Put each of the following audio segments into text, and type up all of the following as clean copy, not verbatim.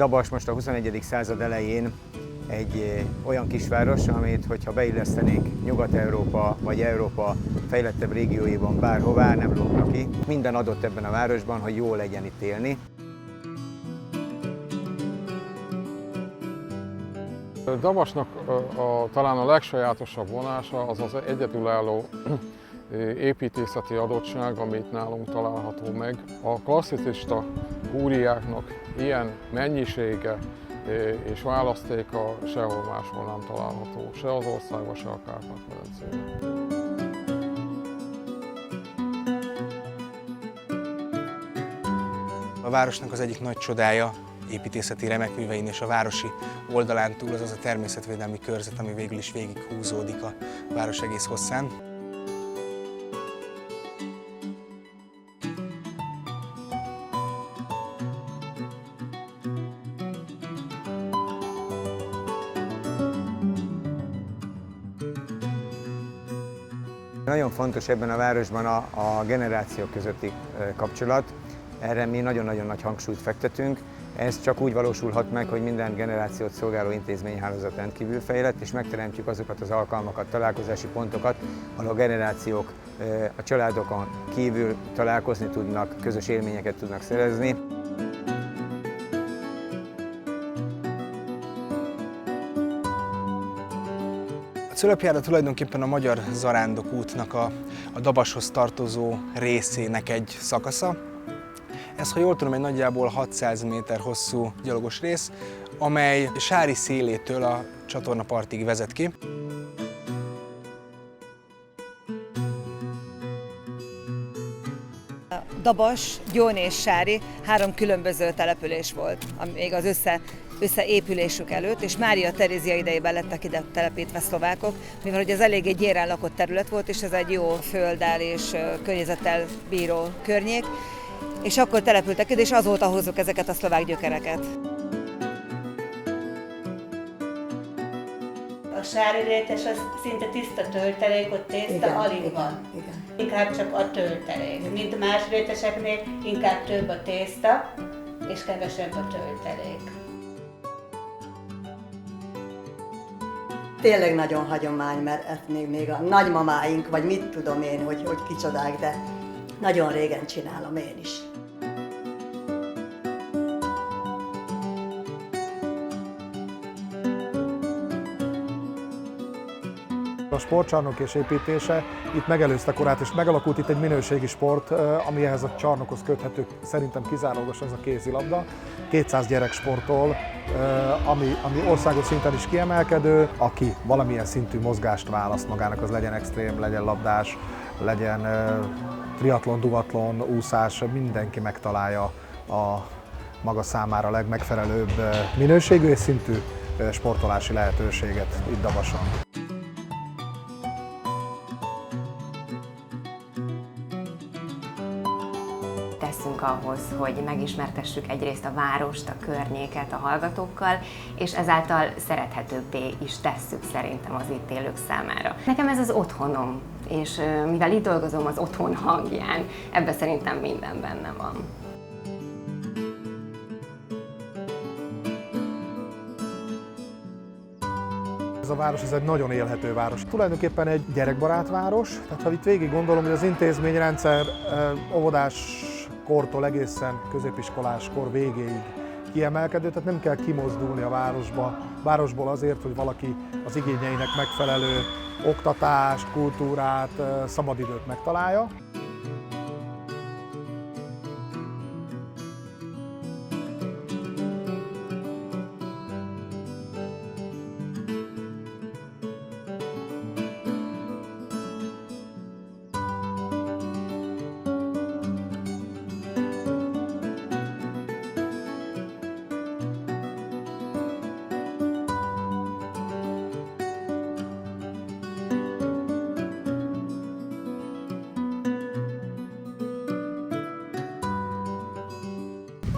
Dabas most a 21. század elején egy olyan kisváros, amit, hogyha beillesztenénk Nyugat-Európa vagy Európa fejlettebb régióiban bárhová, nem lógnak ki. Minden adott ebben a városban, hogy jó legyen itt élni. Dabasnak talán a legsajátosabb vonása az az egyedülálló építészeti adottság, amit nálunk található meg. A klasszicista kúriáknak ilyen mennyisége és választéka sehol máshol nem található, se az országban, se a Kárpát-medencében. A városnak az egyik nagy csodája, építészeti remekművein és a városi oldalán túl az a természetvédelmi körzet, ami végül is végig húzódik a város egész hosszán. Nagyon fontos ebben a városban a generációk közötti kapcsolat. Erre mi nagyon-nagyon nagy hangsúlyt fektetünk. Ez csak úgy valósulhat meg, hogy minden generációt szolgáló intézményhálózat rendkívül fejlett, és megteremtjük azokat az alkalmakat, találkozási pontokat, ahol a generációk a családokon kívül találkozni tudnak, közös élményeket tudnak szerezni. A Cölöpjárda tulajdonképpen a Magyar Zarándok útnak a Dabashoz tartozó részének egy szakasza. Ez, ha jól tudom, egy nagyjából 600 méter hosszú gyalogos rész, amely Sári szélétől a csatornapartig vezet ki. Dabas, Gyón és Sári 3 különböző település volt, még az összeépülésük előtt, és Mária Terézia idejében lettek ide telepítve szlovákok, mivel hogy ez eléggé gyéren lakott terület volt, és ez egy jó földdel és környezettel bíró környék, és akkor települtek ide, és azóta hozzuk ezeket a szlovák gyökereket. A sári rétes az szinte tiszta töltelék, ott tészta alig van. Inkább csak a töltelék. Mint más réteseknél inkább több a tészta, és kevesebb a töltelék. Tényleg nagyon hagyomány, mert ezt még a nagymamáink, vagy mit tudom én, hogy kicsodák, de nagyon régen csinálom én is. A sportcsarnok és építése itt megelőzte korát, és megalakult itt egy minőségi sport, ami ehhez a csarnokhoz köthető, szerintem kizárólagosan ez a kézilabda. 200 gyerek sportol, ami országos szinten is kiemelkedő. Aki valamilyen szintű mozgást választ magának, az legyen extrém, legyen labdás, legyen triatlon, duatlon, úszás, mindenki megtalálja a maga számára a legmegfelelőbb minőségű és szintű sportolási lehetőséget itt Dabason. Teszünk ahhoz, hogy megismertessük egyrészt a várost, a környéket a hallgatókkal, és ezáltal szerethetőbbé is tesszük szerintem az itt élők számára. Nekem ez az otthonom, és mivel itt dolgozom az otthon hangján, ebben szerintem minden benne van. Ez a város ez egy nagyon élhető város. Tulajdonképpen egy gyerekbarát város, tehát ha itt végig gondolom, hogy az intézményrendszer óvodás kortól egészen középiskolás kor végéig kiemelkedő, tehát nem kell kimozdulni a városból azért, hogy valaki az igényeinek megfelelő oktatást, kultúrát, szabadidőt megtalálja.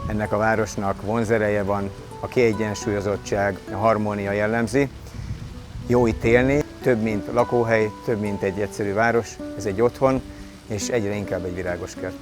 Ennek a városnak vonzereje van, a kiegyensúlyozottság, a harmónia jellemzi. Jó itt élni, több mint lakóhely, több mint egy egyszerű város, ez egy otthon, és egyre inkább egy virágos kert.